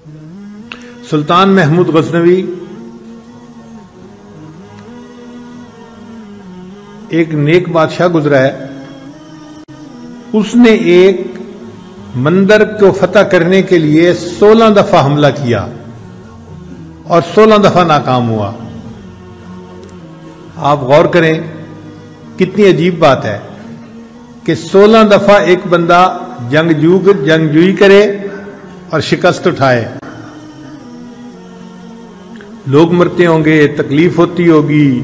سلطان محمود غزنوی ایک نیک بادشاہ گزرا ہے. اس نے ایک مندر کو فتح کرنے کے لیے 16 دفعہ حملہ کیا اور 16 دفعہ ناکام ہوا. آپ غور کریں کتنی عجیب بات ہے کہ 16 دفعہ ایک بندہ جنگجوئی کرے اور شکست اٹھائے. لوگ مرتے ہوں گے، تکلیف ہوتی ہوگی،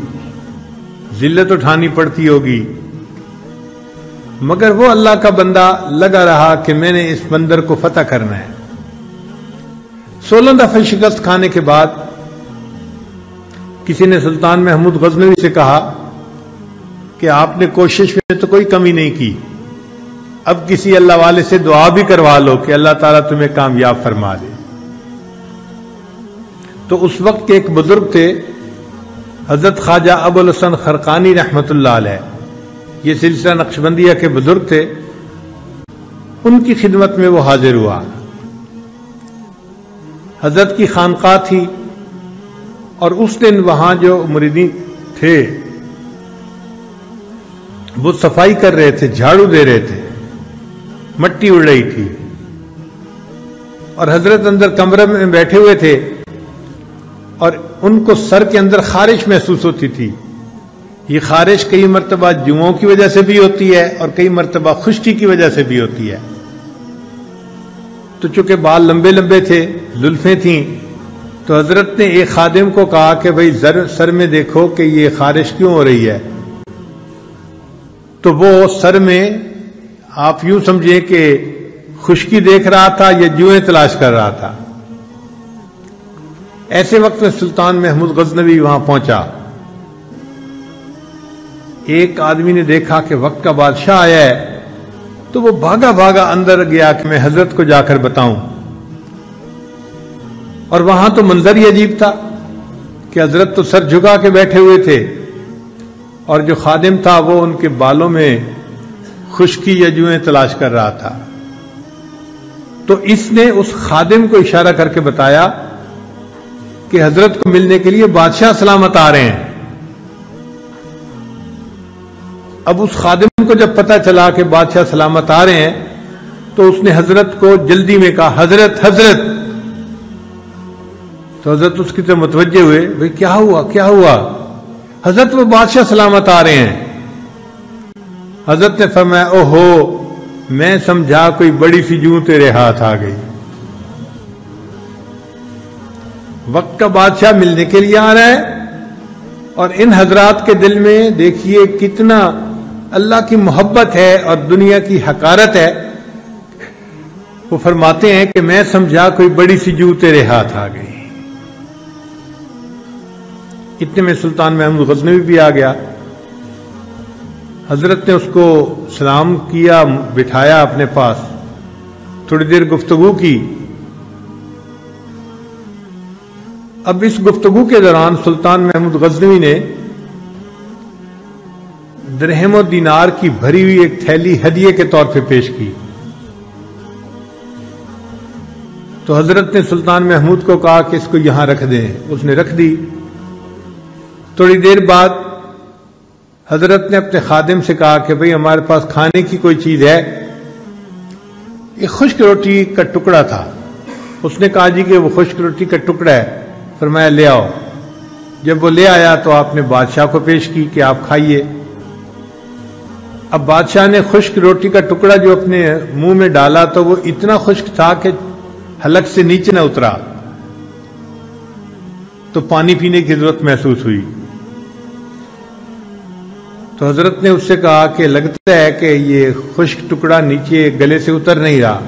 ذلت اٹھانی پڑتی ہوگی، مگر وہ اللہ کا بندہ لگا رہا کہ میں نے اس بندر کو فتح کرنا ہے. 16 دفعہ شکست کھانے کے بعد کسی نے سلطان محمود غزنوی سے کہا کہ آپ نے کوشش میں تو کوئی کمی نہیں کی، اب کسی اللہ والے سے دعا بھی کروا لو کہ اللہ تعالیٰ تمہیں کامیاب فرما دے. تو اس وقت کے ایک بزرگ تھے حضرت خواجہ ابوالحسن خرقانی رحمت اللہ علیہ، یہ سلسلہ نقشبندیہ کے بزرگ تھے. ان کی خدمت میں وہ حاضر ہوا. حضرت کی خانقاہ تھی اور اس دن وہاں جو مریدین تھے وہ صفائی کر رہے تھے، جھاڑو دے رہے تھے، مٹی اڑ رہی تھی اور حضرت اندر کمرے میں بیٹھے ہوئے تھے اور ان کو سر کے اندر خارش محسوس ہوتی تھی. یہ خارش کئی مرتبہ جوؤں کی وجہ سے بھی ہوتی ہے اور کئی مرتبہ خشکی کی وجہ سے بھی ہوتی ہے. تو چونکہ بال لمبے لمبے تھے، زلفیں تھیں، تو حضرت نے ایک خادم کو کہا کہ بھئی سر میں دیکھو کہ یہ خارش کیوں ہو رہی ہے. تو وہ سر میں آپ یوں سمجھیں کہ خشکی دیکھ رہا تھا یا جوئیں تلاش کر رہا تھا. ایسے وقت میں سلطان محمود غزنوی وہاں پہنچا. ایک آدمی نے دیکھا کہ وقت کا بادشاہ آیا ہے تو وہ بھاگا بھاگا اندر گیا کہ میں حضرت کو جا کر بتاؤں. اور وہاں تو منظر ہی عجیب تھا کہ حضرت تو سر جھکا کے بیٹھے ہوئے تھے اور جو خادم تھا وہ ان کے بالوں میں خشکی یا جوئیں تلاش کر رہا تھا. تو اس نے اس خادم کو اشارہ کر کے بتایا کہ حضرت کو ملنے کے لیے بادشاہ سلامت آ رہے ہیں. اب اس خادم کو جب پتہ چلا کہ بادشاہ سلامت آ رہے ہیں تو اس نے حضرت کو جلدی میں کہا حضرت حضرت. تو حضرت اس کی طرف متوجہ ہوئے، بھئی کیا ہوا کیا ہوا؟ حضرت وہ بادشاہ سلامت آ رہے ہیں. حضرت نے فرمایا اوہو، میں سمجھا کوئی بڑی سی جوں تیرے ہاتھ آ گئی. وقت کا بادشاہ ملنے کے لیے آ رہا ہے اور ان حضرات کے دل میں دیکھیے کتنا اللہ کی محبت ہے اور دنیا کی حقارت ہے. وہ فرماتے ہیں کہ میں سمجھا کوئی بڑی سی جو تیرے ہاتھ آ گئی. اتنے میں سلطان محمود غزنوی بھی آ گیا. حضرت نے اس کو سلام کیا، بٹھایا اپنے پاس، تھوڑی دیر گفتگو کی. اب اس گفتگو کے دوران سلطان محمود غزنوی نے درہم و دینار کی بھری ہوئی ایک تھیلی ہدیے کے طور پہ پیش کی. تو حضرت نے سلطان محمود کو کہا کہ اس کو یہاں رکھ دیں. اس نے رکھ دی. تھوڑی دیر بعد حضرت نے اپنے خادم سے کہا کہ بھئی ہمارے پاس کھانے کی کوئی چیز ہے؟ ایک خشک روٹی کا ٹکڑا تھا. اس نے کہا جی کہ وہ خشک روٹی کا ٹکڑا ہے. فرمایا لے آؤ. جب وہ لے آیا تو آپ نے بادشاہ کو پیش کی کہ آپ کھائیے. اب بادشاہ نے خشک روٹی کا ٹکڑا جو اپنے منہ میں ڈالا تو وہ اتنا خشک تھا کہ حلق سے نیچے نہ اترا، تو پانی پینے کی ضرورت محسوس ہوئی. تو حضرت نے اس سے کہا کہ لگتا ہے کہ یہ خشک ٹکڑا نیچے گلے سے اتر نہیں رہا.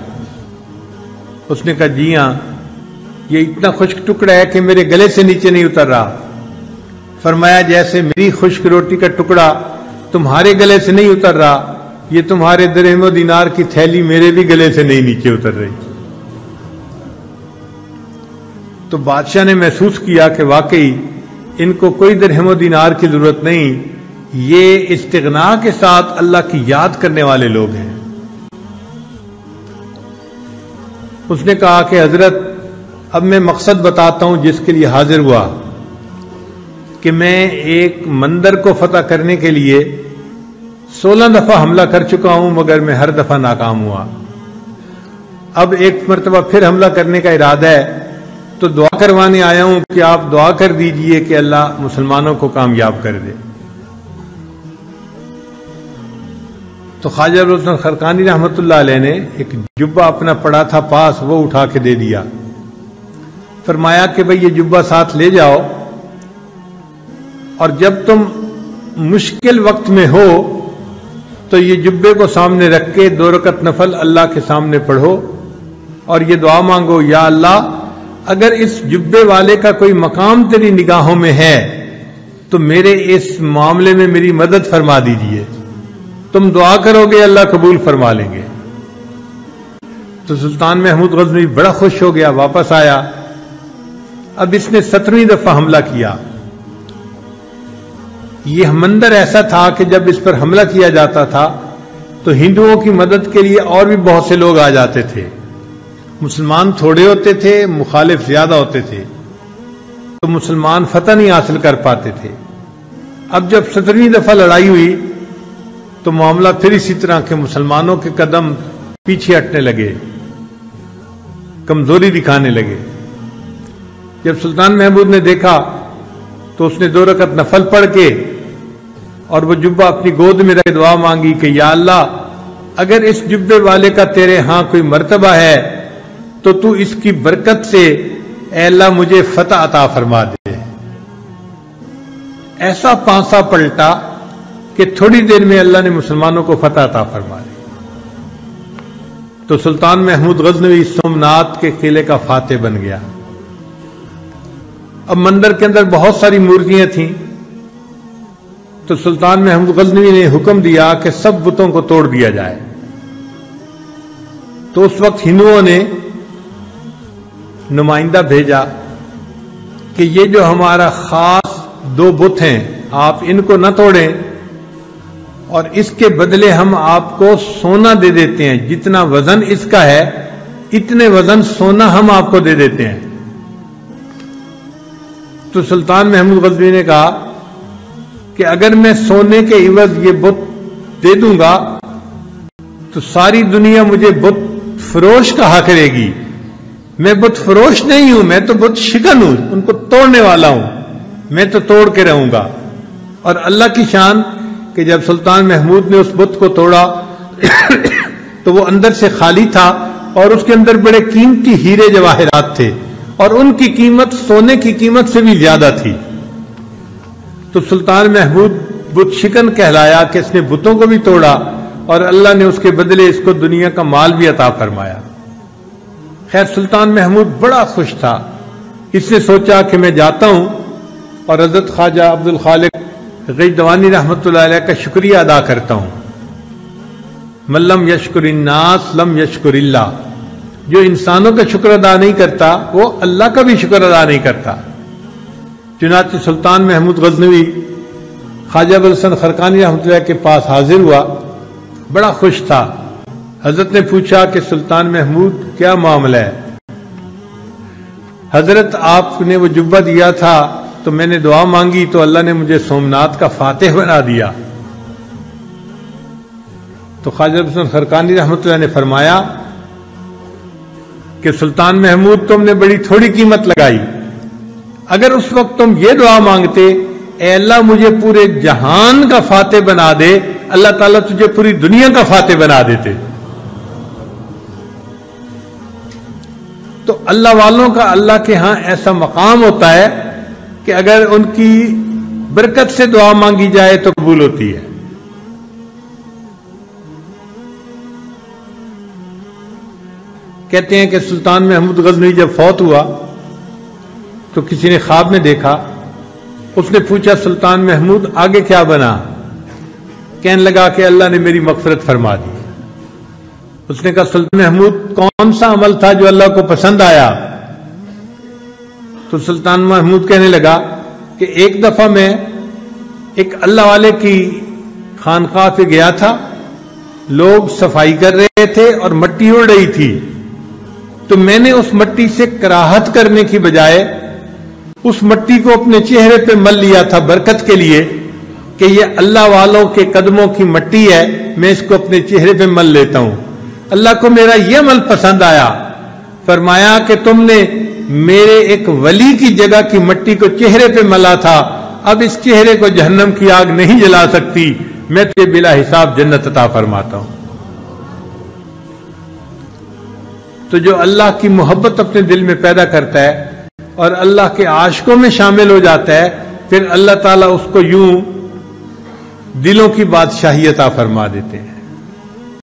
اس نے کہا جی ہاں، یہ اتنا خشک ٹکڑا ہے کہ میرے گلے سے نیچے نہیں اتر رہا. فرمایا جیسے میری خشک روٹی کا ٹکڑا تمہارے گلے سے نہیں اتر رہا، یہ تمہارے درہم و دینار کی تھیلی میرے بھی گلے سے نہیں نیچے اتر رہی. تو بادشاہ نے محسوس کیا کہ واقعی ان کو کوئی درہم و دینار کی ضرورت نہیں، یہ استغنا کے ساتھ اللہ کی یاد کرنے والے لوگ ہیں. اس نے کہا کہ حضرت اب میں مقصد بتاتا ہوں جس کے لیے حاضر ہوا کہ میں ایک مندر کو فتح کرنے کے لیے 16 دفعہ حملہ کر چکا ہوں مگر میں ہر دفعہ ناکام ہوا. اب ایک مرتبہ پھر حملہ کرنے کا ارادہ ہے تو دعا کروانے آیا ہوں کہ آپ دعا کر دیجئے کہ اللہ مسلمانوں کو کامیاب کر دے. تو خواجہ ابوالحسن خرقانی رحمۃ اللہ علیہ نے ایک جبہ اپنا پڑا تھا پاس، وہ اٹھا کے دے دیا. فرمایا کہ بھئی یہ جبہ ساتھ لے جاؤ اور جب تم مشکل وقت میں ہو تو یہ جبے کو سامنے رکھ کے 2 رکعت نفل اللہ کے سامنے پڑھو اور یہ دعا مانگو، یا اللہ اگر اس جبے والے کا کوئی مقام تیری نگاہوں میں ہے تو میرے اس معاملے میں میری مدد فرما دیجئے. تم دعا کرو گے اللہ قبول فرما لیں گے. تو سلطان محمود غزنوی بڑا خوش ہو گیا، واپس آیا. اب اس نے 17ویں دفعہ حملہ کیا. یہ مندر ایسا تھا کہ جب اس پر حملہ کیا جاتا تھا تو ہندوؤں کی مدد کے لیے اور بھی بہت سے لوگ آ جاتے تھے. مسلمان تھوڑے ہوتے تھے، مخالف زیادہ ہوتے تھے، تو مسلمان فتح نہیں حاصل کر پاتے تھے. اب جب 17ویں دفعہ لڑائی ہوئی تو معاملہ پھر اسی طرح کے مسلمانوں کے قدم پیچھے ہٹنے لگے، کمزوری دکھانے لگے. جب سلطان محمود نے دیکھا تو اس نے 2 رکعت نفل پڑھ کے اور وہ جبہ اپنی گود میں رکھ دعا مانگی کہ یا اللہ اگر اس جبے والے کا تیرے ہاں کوئی مرتبہ ہے تو تو اس کی برکت سے اے اللہ مجھے فتح عطا فرما دے. ایسا پانسا پلٹا کہ تھوڑی دیر میں اللہ نے مسلمانوں کو فتح عطا فرما دی. تو سلطان محمود غزنوی سومنات کے قلعے کا فاتح بن گیا. اب مندر کے اندر بہت ساری مورتیاں تھیں تو سلطان محمود غزنوی نے حکم دیا کہ سب بتوں کو توڑ دیا جائے. تو اس وقت ہندوؤں نے نمائندہ بھیجا کہ یہ جو ہمارا خاص 2 بت ہیں آپ ان کو نہ توڑیں اور اس کے بدلے ہم آپ کو سونا دے دیتے ہیں، جتنا وزن اس کا ہے اتنے وزن سونا ہم آپ کو دے دیتے ہیں. تو سلطان محمود غزنوی نے کہا کہ اگر میں سونے کے عوض یہ بت دے دوں گا تو ساری دنیا مجھے بت فروش کہا کرے گی. میں بت فروش نہیں ہوں، میں تو بت شکن ہوں، ان کو توڑنے والا ہوں، میں تو توڑ کے رہوں گا. اور اللہ کی شان کہ جب سلطان محمود نے اس بت کو توڑا تو وہ اندر سے خالی تھا اور اس کے اندر بڑے قیمتی ہیرے جواہرات تھے اور ان کی قیمت سونے کی قیمت سے بھی زیادہ تھی. تو سلطان محمود بت شکن کہلایا کہ اس نے بتوں کو بھی توڑا اور اللہ نے اس کے بدلے اس کو دنیا کا مال بھی عطا فرمایا. خیر سلطان محمود بڑا خوش تھا. اس نے سوچا کہ میں جاتا ہوں اور حضرت خواجہ عبد الخالق غیدوانی رحمۃ اللہ علیہ کا شکریہ ادا کرتا ہوں. من لم یشکر الناس لم یشکر اللہ. جو انسانوں کا شکر ادا نہیں کرتا وہ اللہ کا بھی شکر ادا نہیں کرتا. چنانچہ سلطان محمود غزنوی خواجہ ابوالحسن خرقانی رحمۃ اللہ کے پاس حاضر ہوا، بڑا خوش تھا. حضرت نے پوچھا کہ سلطان محمود کیا معاملہ ہے؟ حضرت آپ نے وہ جبہ دیا تھا تو میں نے دعا مانگی تو اللہ نے مجھے سومنات کا فاتح بنا دیا. تو خواجہ ابوالحسن خرقانی رحمۃ اللہ نے فرمایا کہ سلطان محمود تم نے بڑی تھوڑی قیمت لگائی. اگر اس وقت تم یہ دعا مانگتے اے اللہ مجھے پورے جہان کا فاتح بنا دے، اللہ تعالیٰ تجھے پوری دنیا کا فاتح بنا دیتے. تو اللہ والوں کا اللہ کے ہاں ایسا مقام ہوتا ہے کہ اگر ان کی برکت سے دعا مانگی جائے تو قبول ہوتی ہے. کہتے ہیں کہ سلطان محمود غزنوی جب فوت ہوا تو کسی نے خواب میں دیکھا. اس نے پوچھا سلطان محمود آگے کیا بنا؟ کہنے لگا کہ اللہ نے میری مغفرت فرما دی. اس نے کہا سلطان محمود کون سا عمل تھا جو اللہ کو پسند آیا؟ تو سلطان محمود کہنے لگا کہ ایک دفعہ میں ایک اللہ والے کی خانقاہ پہ گیا تھا، لوگ صفائی کر رہے تھے اور مٹی اڑ رہی تھی، تو میں نے اس مٹی سے کراہت کرنے کی بجائے اس مٹی کو اپنے چہرے پہ مل لیا تھا برکت کے لیے کہ یہ اللہ والوں کے قدموں کی مٹی ہے، میں اس کو اپنے چہرے پہ مل لیتا ہوں۔ اللہ کو میرا یہ عمل پسند آیا، فرمایا کہ تم نے میرے ایک ولی کی جگہ کی مٹی کو چہرے پہ ملا تھا، اب اس چہرے کو جہنم کی آگ نہیں جلا سکتی، میں تجھے بلا حساب جنت عطا فرماتا ہوں۔ تو جو اللہ کی محبت اپنے دل میں پیدا کرتا ہے اور اللہ کے عاشقوں میں شامل ہو جاتا ہے، پھر اللہ تعالیٰ اس کو یوں دلوں کی بادشاہی عطا فرما دیتے ہیں۔